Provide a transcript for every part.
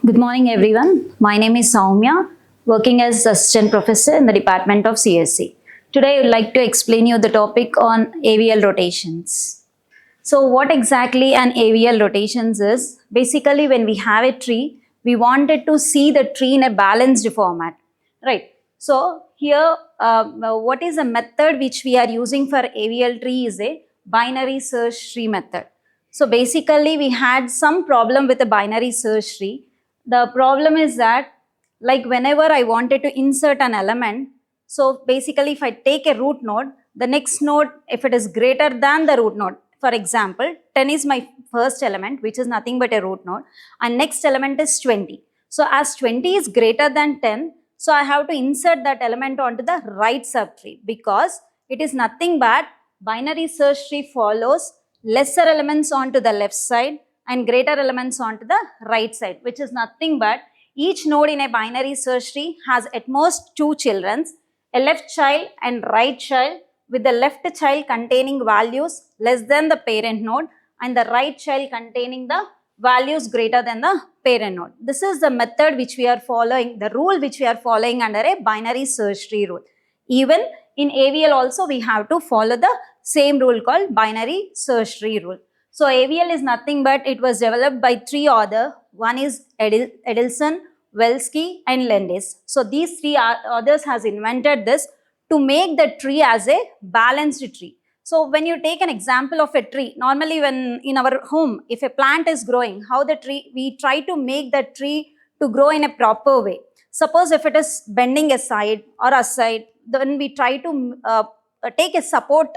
Good morning, everyone. My name is Soumya, working as Assistant Professor in the Department of CSE. Today, I would like to explain you the topic on AVL rotations. So, what exactly an AVL rotations is? Basically, when we have a tree, we wanted to see the tree in a balanced format, right? So, here, what is a method which we are using for AVL tree is a binary search tree method. So, basically, we had some problem with the binary search tree. The problem is that, like, whenever I wanted to insert an element, so basically if I take a root node, the next node, if it is greater than the root node, for example, 10 is my first element, which is nothing but a root node, and next element is 20. So as 20 is greater than 10, so I have to insert that element onto the right subtree, because it is nothing but binary search tree follows lesser elements onto the left side and greater elements onto the right side, which is nothing but each node in a binary search tree has at most two children, a left child and right child, with the left child containing values less than the parent node and the right child containing the values greater than the parent node. This is the method which we are following, the rule which we are following under a binary search tree rule. Even in AVL also we have to follow the same rule called binary search tree rule. So AVL is nothing but it was developed by three authors. One is Edelson, Velsky and Landis. So these three authors has invented this to make the tree as a balanced tree. So when you take an example of a tree, normally when in our home, if a plant is growing, how the tree, we try to make the tree to grow in a proper way. Suppose if it is bending aside or aside, then we try to take a support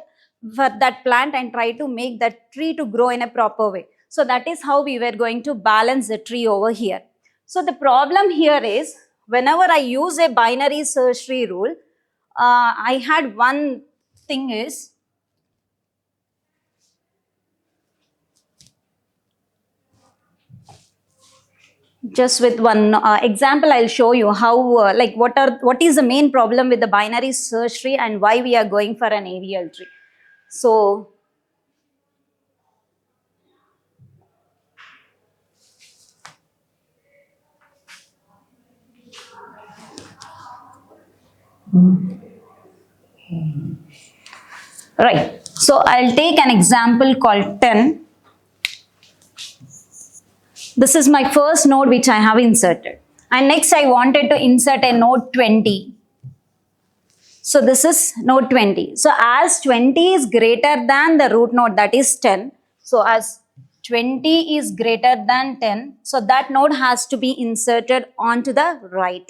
for that plant and try to make that tree to grow in a proper way. So that is how we were going to balance the tree over here. So the problem here is, whenever I use a binary search tree rule, I had one thing is, just with one example, I'll show you how, what is the main problem with the binary search tree and why we are going for an AVL tree. So, right. So, I'll take an example called 10. This is my first node which I have inserted. And next I wanted to insert a node 20. So this is node 20. So as 20 is greater than the root node, that is 10. So as 20 is greater than 10, so that node has to be inserted onto the right.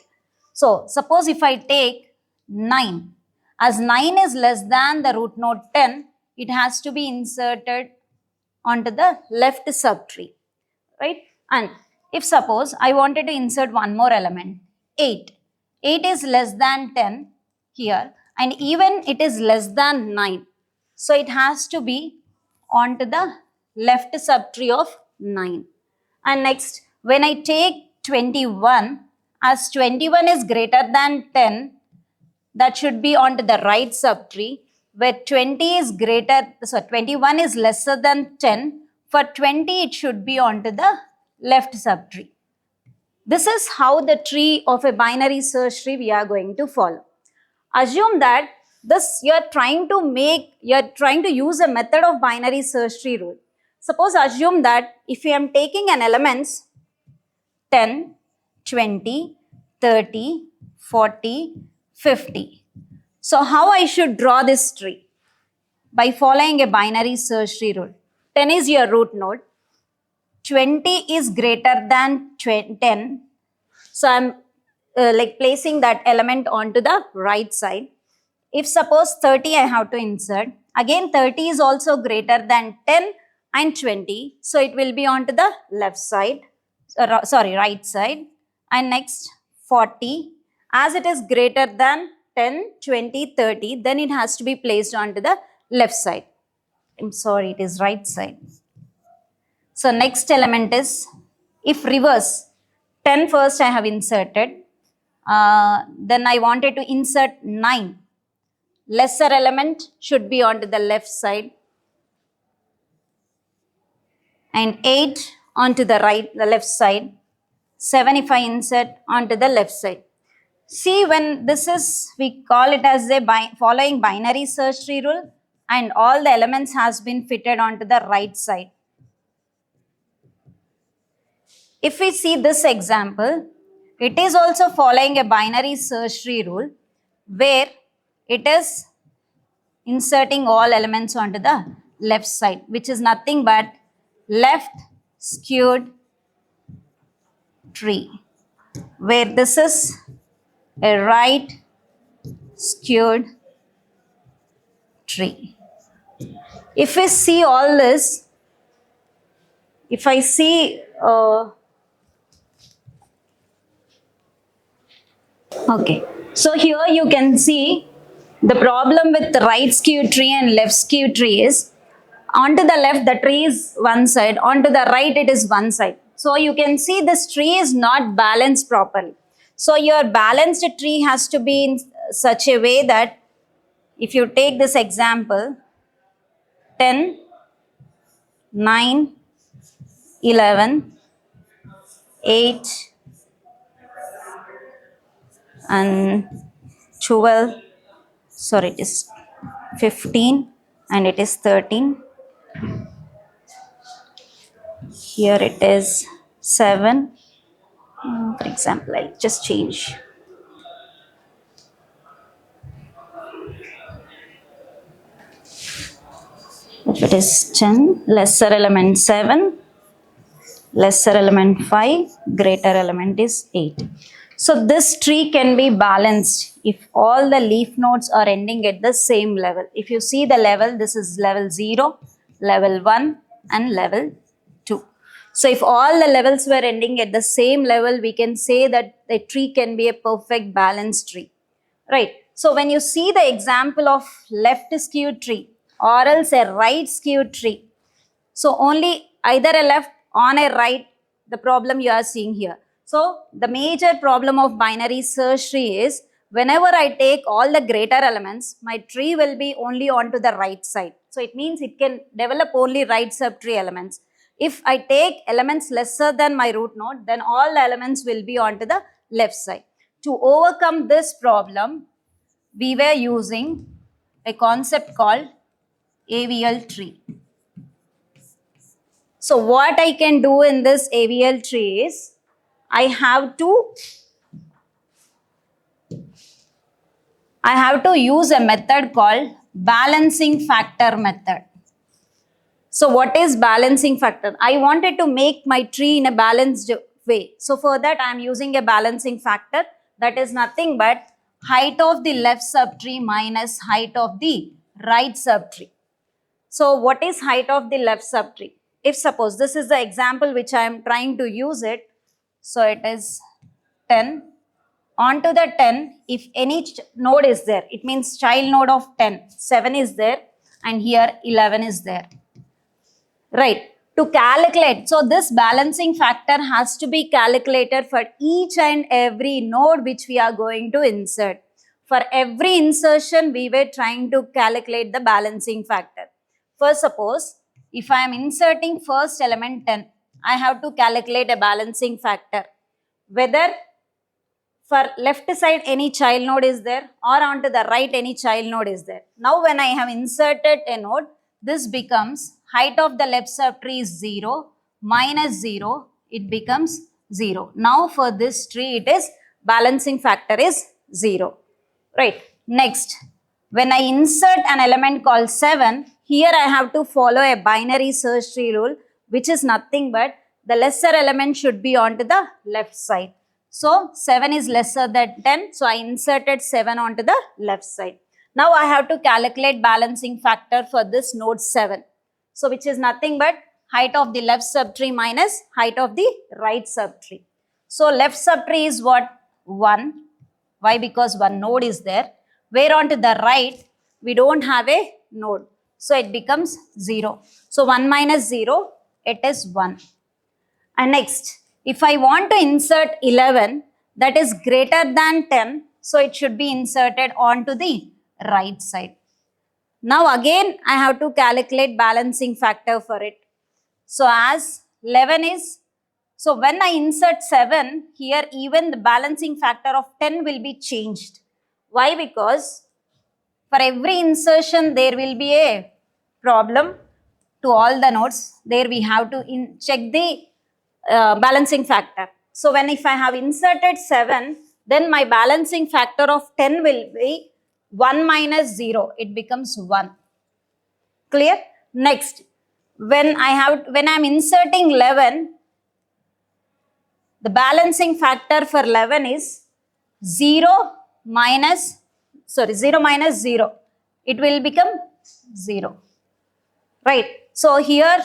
So suppose if I take 9, as 9 is less than the root node 10, it has to be inserted onto the left subtree, right? And if suppose I wanted to insert one more element, 8. 8 is less than 10 here, and even it is less than 9. So it has to be onto the left subtree of 9. And next, when I take 21, as 21 is greater than 10, that should be onto the right subtree, where 20 is greater, so 21 is lesser than 10. For 20, it should be onto the left subtree. This is how the tree of a binary search tree we are going to follow. Assume that this you are trying to use a method of binary search tree rule. Suppose assume that if I am taking an elements 10, 20, 30, 40, 50. So how I should draw this tree? By following a binary search tree rule. 10 is your root node. 20 is greater than 10. So I'm placing that element onto the right side. If suppose 30 I have to insert, again 30 is also greater than 10 and 20. So it will be onto the left side, right side. And next 40, as it is greater than 10, 20, 30, then it has to be placed onto the left side. I'm sorry, it is right side. So next element is, if reverse, 10 first I have inserted, then I wanted to insert 9. Lesser element should be onto the left side, and 8 onto the left side. 7 if I insert onto the left side. See, when this is, we call it as a following binary search tree rule, and all the elements has been fitted onto the right side. If we see this example, it is also following a binary search tree rule where it is inserting all elements onto the left side, which is nothing but left skewed tree, where this is a right skewed tree. If we see all this, if I see, okay, so here you can see the problem with the right skewed tree and left skewed tree is, onto the left the tree is one side, onto the right it is one side. So you can see this tree is not balanced properly. So your balanced tree has to be in such a way that, if you take this example, 10, 9, 11, 8, and 12, sorry, it is 15, and it is 13. Here it is 7. For example, I'll just change. If it is 10, lesser element 7, lesser element 5, greater element is 8. So this tree can be balanced if all the leaf nodes are ending at the same level. If you see the level, this is level 0, level 1, and level 2. So if all the levels were ending at the same level, we can say that the tree can be a perfect balanced tree, right? So when you see the example of left skewed tree or else a right skewed tree, so only either a left or a right, the problem you are seeing here. So the major problem of binary search tree is, whenever I take all the greater elements, my tree will be only onto the right side. So it means it can develop only right subtree elements. If I take elements lesser than my root node, then all the elements will be onto the left side. To overcome this problem, we were using a concept called AVL tree. So what I can do in this AVL tree is, I have to use a method called balancing factor method. So what is balancing factor? I wanted to make my tree in a balanced way. So for that I am using a balancing factor, that is nothing but height of the left subtree minus height of the right subtree. So what is height of the left subtree? If suppose this is the example which I am trying to use it, so it is 10. Onto the 10, if any node is there, it means child node of 10, 7 is there, and here 11 is there. Right, to calculate, so this balancing factor has to be calculated for each and every node which we are going to insert. For every insertion, we were trying to calculate the balancing factor. First, suppose if I am inserting first element 10, I have to calculate a balancing factor. Whether for left side any child node is there or onto the right any child node is there. Now when I have inserted a node, this becomes height of the left subtree is 0 minus 0, it becomes 0. Now for this tree it is balancing factor is 0. Right. Next, when I insert an element called 7, here I have to follow a binary search tree rule, which is nothing but the lesser element should be onto the left side. So 7 is lesser than 10, so I inserted 7 onto the left side. Now I have to calculate balancing factor for this node 7. So which is nothing but height of the left subtree minus height of the right subtree. So left subtree is what? 1. Why? Because one node is there. Where onto the right, we don't have a node. So it becomes 0. So 1 minus 0, it is 1. And next, if I want to insert 11, that is greater than 10, so it should be inserted onto the right side. Now again, I have to calculate balancing factor for it. So as 11 is So when I insert 7, here even the balancing factor of 10 will be changed. Why? Because for every insertion, there will be a problem to all the nodes. There we have to check the balancing factor. So when if I have inserted 7, then my balancing factor of 10 will be 1 minus 0. It becomes 1. Clear? Next, when I am inserting 11, the balancing factor for 11 is 0 minus 0. It will become 0. Right. So here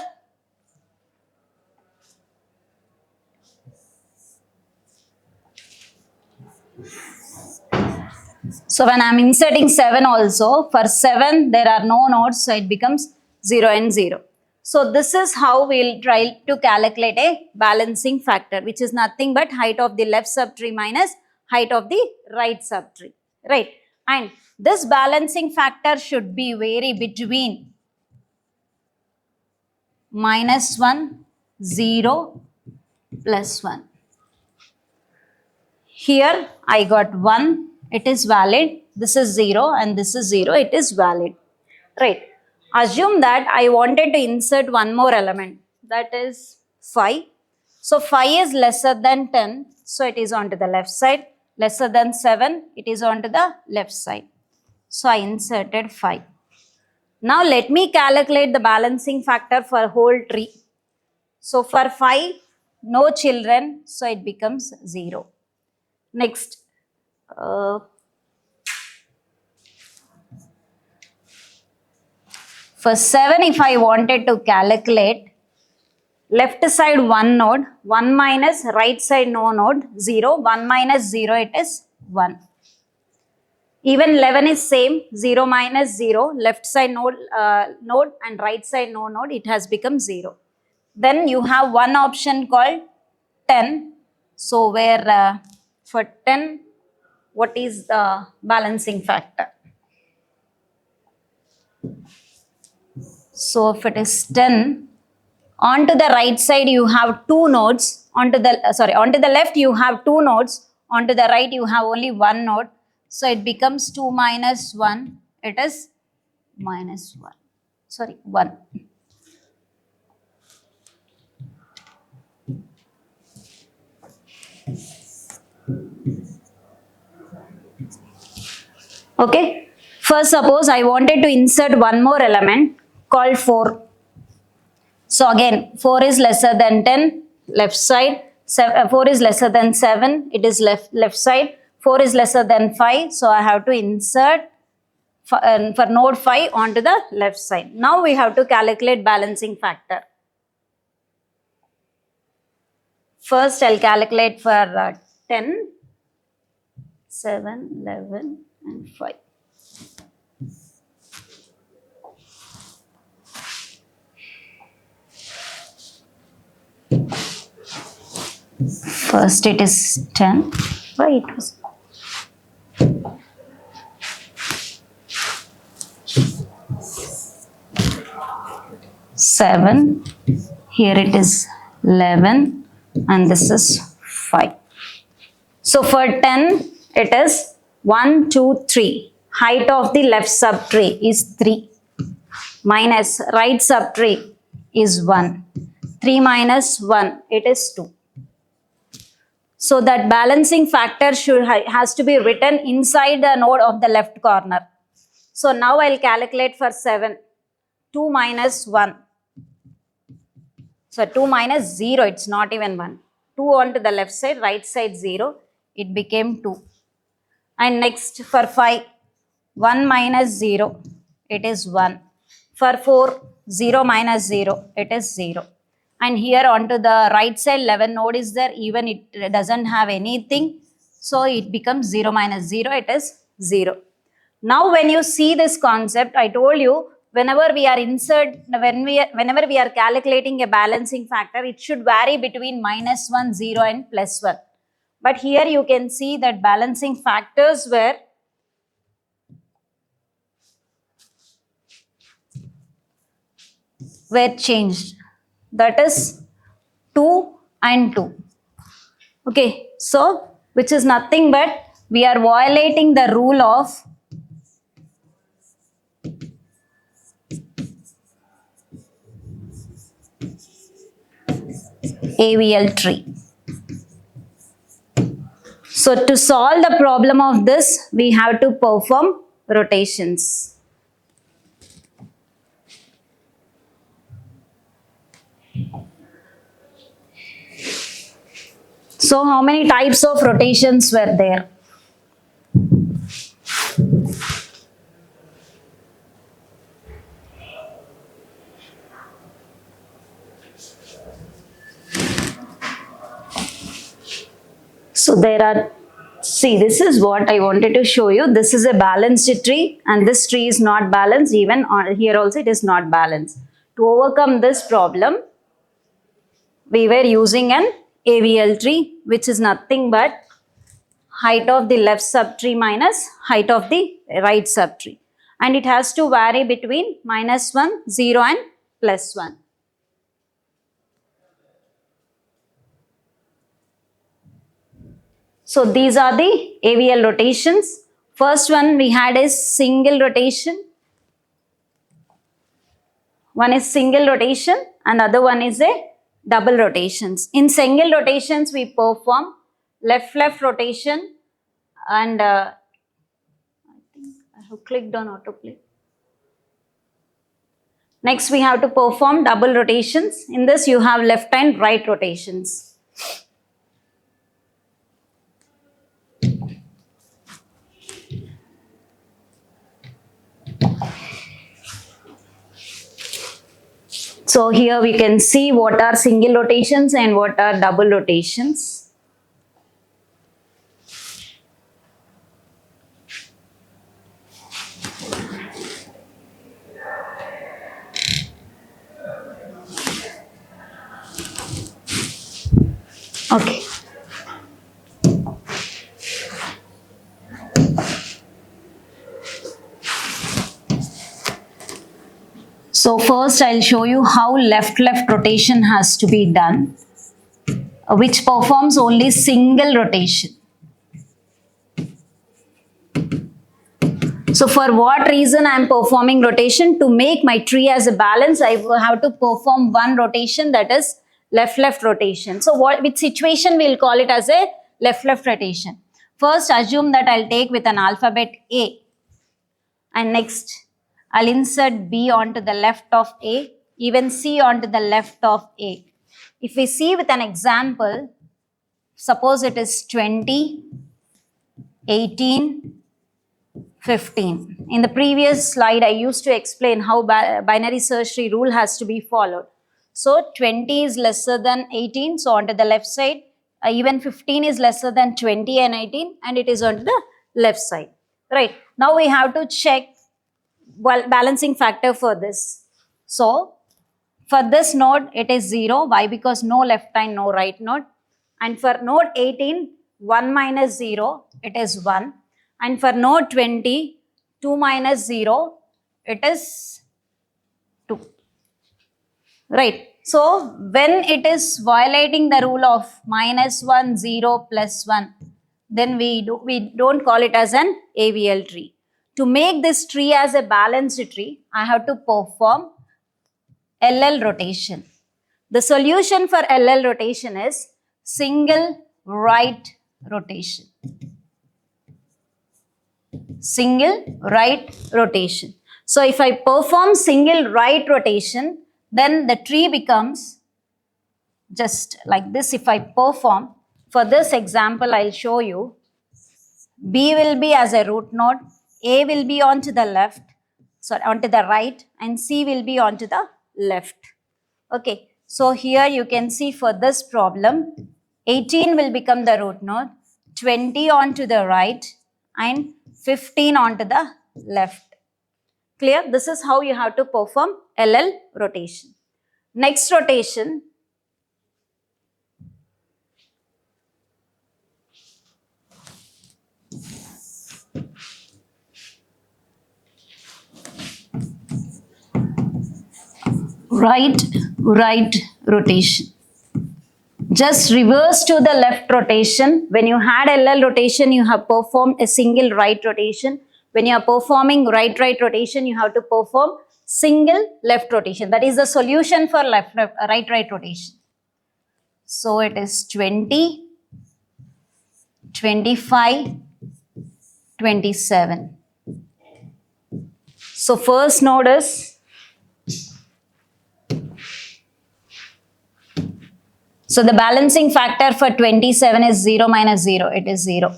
when I am inserting 7 also, for 7 there are no nodes, so it becomes 0 and 0. So this is how we will try to calculate a balancing factor, which is nothing but height of the left subtree minus height of the right subtree. Right. And this balancing factor should be vary between -1, 0, +1. Here I got 1, it is valid. This is 0 and this is 0, it is valid. Right. Assume that I wanted to insert one more element, that is 5. So 5 is lesser than 10, so it is onto the left side. Lesser than 7, it is onto the left side. So I inserted 5. Now let me calculate the balancing factor for whole tree. So for 5, no children, so it becomes 0. Next, for 7, if I wanted to calculate left side 1 node, 1 minus right side no node, 0, 1 minus 0, it is 1. Even 11 is same, 0 minus 0, left side node and right side no node, it has become 0. Then you have one option called 10. So where for 10, what is the balancing factor? So if it is 10, onto the right side you have 2 nodes, onto the left you have 2 nodes, onto the right you have only 1 node. So it becomes 2 minus 1, it is minus 1. 1. Okay. First, suppose I wanted to insert one more element called 4. So again, 4 is lesser than 10, left side. 4 is lesser than 7, it is left side. 4 is lesser than 5, so I have to insert for node 5 onto the left side. Now we have to calculate balancing factor. First, I'll calculate for 10, 7, 11, and 5. First it is 10. Why it was 7. Here it is 11 and this is 5. So for 10 it is 1, 2, 3. Height of the left subtree is 3 minus right subtree is 1. 3 minus 1, it is 2. So that balancing factor has to be written inside the node of the left corner. So now I'll calculate for 7. 2 minus 1. So 2 minus 0, it's not even 1. 2 onto the left side, right side 0. It became 2. And next for 5, 1 minus 0, it is 1. For 4, 0 minus 0, it is 0. And here onto the right side 11 node is there, even it doesn't have anything. So it becomes 0 minus 0, it is 0. Now when you see this concept, I told you, whenever we are calculating a balancing factor, it should vary between -1, 0 and +1. But here you can see that balancing factors were changed. That is 2 and 2. Okay, so which is nothing but we are violating the rule of AVL tree. So to solve the problem of this, we have to perform rotations. So how many types of rotations were there? So there are, see, this is what I wanted to show you. This is a balanced tree and this tree is not balanced. Even here also it is not balanced. To overcome this problem, we were using an AVL tree, which is nothing but height of the left subtree minus height of the right subtree. And it has to vary between -1, 0 and +1. So these are the AVL rotations. First one we had is single rotation. One is single rotation and other one is a double rotations. In single rotations we perform left rotation and I think I have clicked on autoplay. Next we have to perform double rotations. In this you have left and right rotations. So here we can see what are single rotations and what are double rotations. Okay. So first I'll show you how left rotation has to be done, which performs only single rotation. So for what reason I am performing rotation? To make my tree as a balance, I have to perform one rotation, that is left rotation. So which situation we'll call it as a left rotation? First assume that I'll take with an alphabet A, and next I'll insert B onto the left of A, even C onto the left of A. If we see with an example, suppose it is 20, 18, 15. In the previous slide, I used to explain how binary search tree rule has to be followed. So 20 is lesser than 18, so onto the left side. Even 15 is lesser than 20 and 18, and it is onto the left side. Right. Now we have to check balancing factor for this. So for this node, it is 0. Why? Because no left and no right node. And for node 18, 1 minus 0, it is 1. And for node 20, 2 minus 0, it is 2. Right. So when it is violating the rule of -1, 0, +1, then we don't call it as an AVL tree. To make this tree as a balanced tree, I have to perform LL rotation. The solution for LL rotation is single right rotation. Single right rotation. So if I perform single right rotation, then the tree becomes just like this. If I perform, for this example, I'll show you. B will be as a root node, A will be onto the left, sorry, onto the right, and C will be onto the left. Okay, so here you can see for this problem, 18 will become the root node, 20 onto the right, and 15 onto the left. Clear? This is how you have to perform LL rotation. Next rotation, right rotation. just reverse to the left rotation. When you had LL rotation, you have performed a single right rotation. When you are performing right rotation, you have to perform single left rotation. That is the solution for right rotation. So it is 20, 25, 27. So first node is, so the balancing factor for 27 is 0 minus 0, it is 0.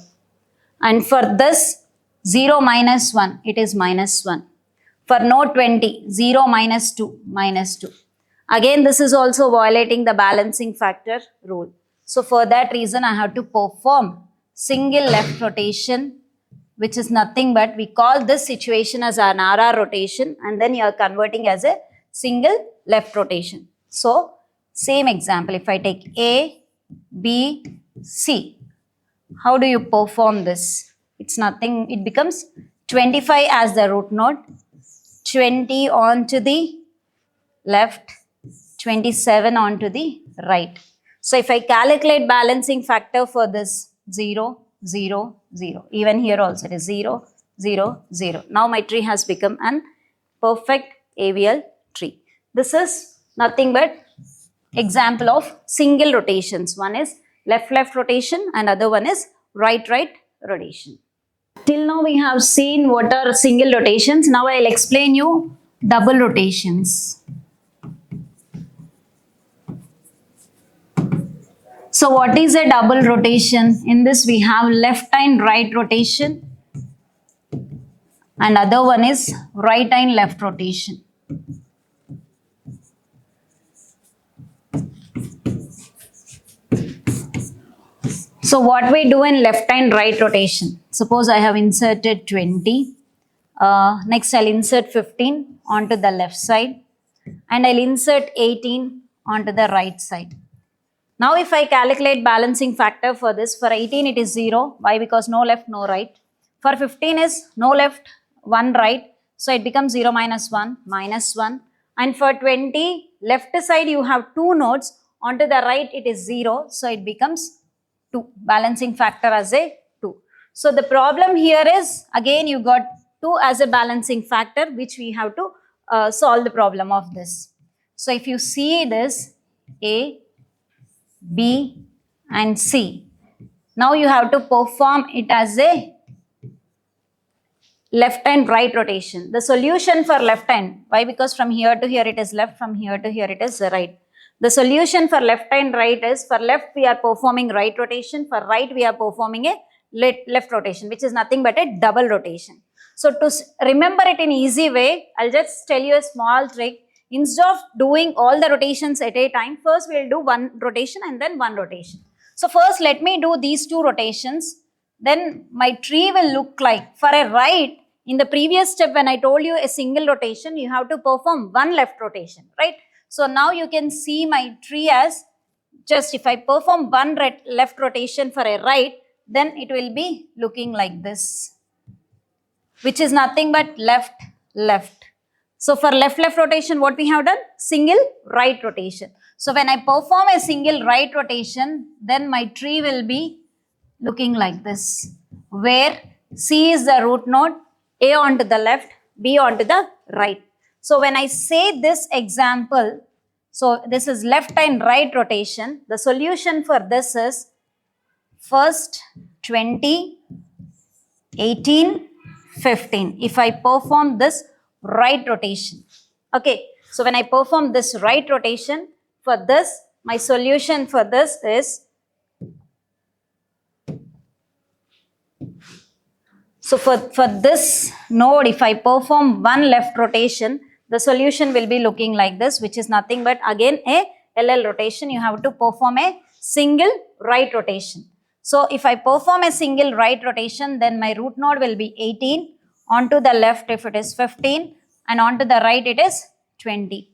And for this 0 minus 1, it is minus 1. For node 20, 0 minus 2, minus 2. Again, this is also violating the balancing factor rule. So for that reason, I have to perform single left rotation, which is nothing but, we call this situation as an RR rotation, and then you are converting as a single left rotation. So same example, if I take A, B, C, how do you perform this? It's nothing, it becomes 25 as the root node, 20 onto the left, 27 onto the right. So if I calculate balancing factor for this, 0, 0, 0. Even here also it is 0, 0, 0. Now my tree has become an perfect AVL tree. This is nothing but example of single rotations. One is left rotation and other one is right rotation. Till now we have seen what are single rotations. Now I'll explain you double rotations. So what is a double rotation? In this we have left and right rotation and other one is right and left rotation. So what we do in left and right rotation? Suppose I have inserted 20. Next I'll insert 15 onto the left side and I'll insert 18 onto the right side. Now if I calculate balancing factor for this, for 18 it is 0. Why? Because no left, no right. For 15 is no left, 1 right. So it becomes 0 minus 1, minus 1. And for 20, left side you have 2 nodes. Onto the right it is 0. So it becomes 2. Balancing factor as a 2. So the problem here is, again you got 2 as a balancing factor, which we have to solve the problem of this. So if you see this, A, B and C. Now you have to perform it as a left and right rotation. The solution for left hand, why? Because from here to here it is left, from here to here it is right. The solution for left and right is, for left we are performing right rotation, for right we are performing a left rotation, which is nothing but a double rotation. So to remember it in easy way, I'll just tell you a small trick. Instead of doing all the rotations at a time, first we'll do one rotation and then one rotation. So first let me do these 2 rotations. Then my tree will look like, for a right, in the previous step when I told you a single rotation, you have to perform one left rotation, right? So now you can see my tree as, just if I perform one left rotation for a right, then it will be looking like this, which is nothing but left, left. So for left rotation, what we have done? Single right rotation. So when I perform a single right rotation, then my tree will be looking like this, where C is the root node, A onto the left, B onto the right. So when I say this example, so this is left and right rotation, the solution for this is first 20, 18, 15. If I perform this right rotation. Okay, so when I perform this right rotation, for this, my solution for this is, so for this node, if I perform one left rotation, the solution will be looking like this, which is nothing but again a LL rotation. You have to perform a single right rotation. So if I perform a single right rotation, then my root node will be 18. Onto the left if it is 15 and onto the right it is 20.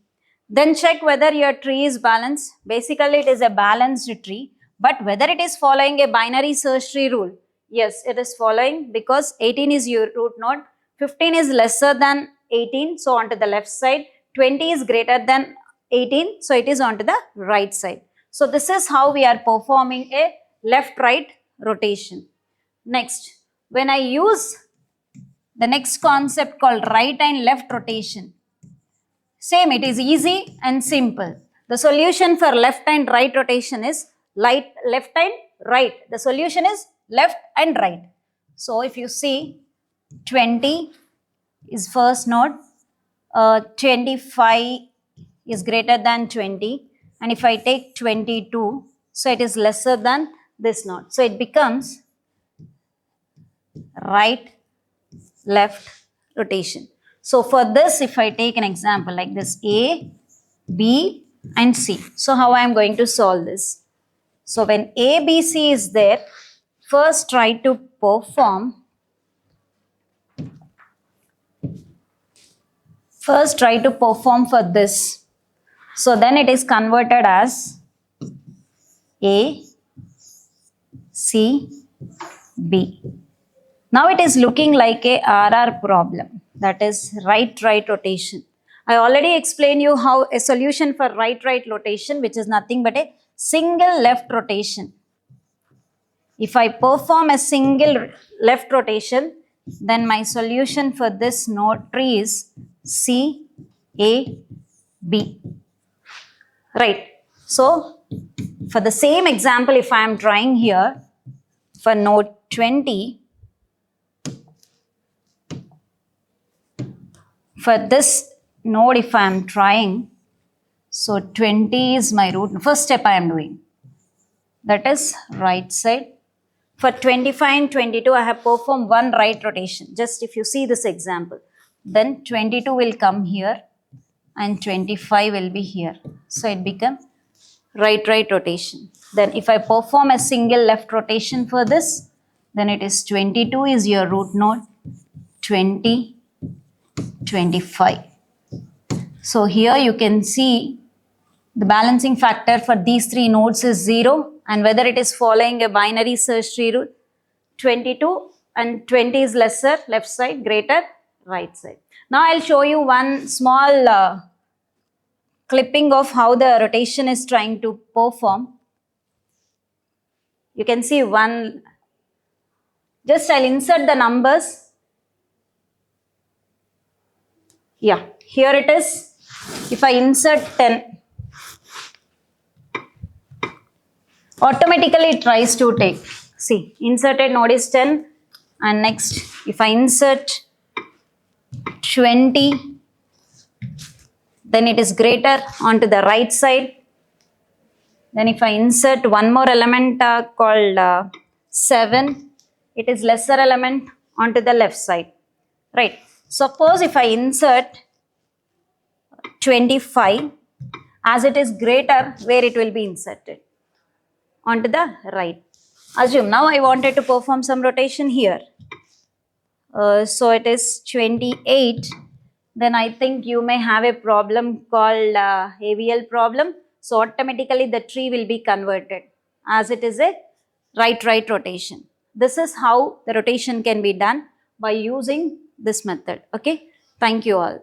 Then check whether your tree is balanced. Basically it is a balanced tree, but whether it is following a binary search tree rule. Yes, it is following, because 18 is your root node, 15 is lesser than 18, so onto the left side, 20 is greater than 18, so it is onto the right side. So this is how we are performing a left-right rotation. Next, when I use the next concept called right and left rotation, same, it is easy and simple. The solution for left and right rotation is left and right. The solution is left and right. So if you see 20 is first node, 25 is greater than 20, and if I take 22, so it is lesser than this node. So it becomes right, left rotation. So for this, if I take an example like this, A, B and C. So how I am going to solve this? So when A, B, C is there, first try to perform for this. So then it is converted as A, C, B. Now it is looking like a RR problem, that is right rotation. I already explained you how a solution for right rotation, which is nothing but a single left rotation. If I perform a single left rotation, then my solution for this node tree is C, A, B. Right. So for the same example, if I am trying here for node 20, for this node, if I am trying, so 20 is my root. First step I am doing, that is right side. For 25 and 22, I have performed one right rotation. Just if you see this example, then 22 will come here and 25 will be here. So it becomes right rotation. Then if I perform a single left rotation for this, then it is 22 is your root node, 20, 25. So here you can see the balancing factor for these three nodes is 0, and whether it is following a binary search tree rule, 22 and 20 is lesser left side, greater right side. Now I'll show you one small clipping of how the rotation is trying to perform. You can see one, just I'll insert the numbers. Yeah, here it is. If I insert 10, automatically it tries to take. See, inserted node is 10, and next if I insert 20, then it is greater onto the right side. Then if I insert one more element called 7, it is lesser element onto the left side. Right. Suppose if I insert 25, as it is greater, where it will be inserted? Onto the right. Assume now I wanted to perform some rotation here. So it is 28. Then I think you may have a problem called AVL problem. So automatically the tree will be converted as it is a right rotation. This is how the rotation can be done by using this method. Okay. Thank you all.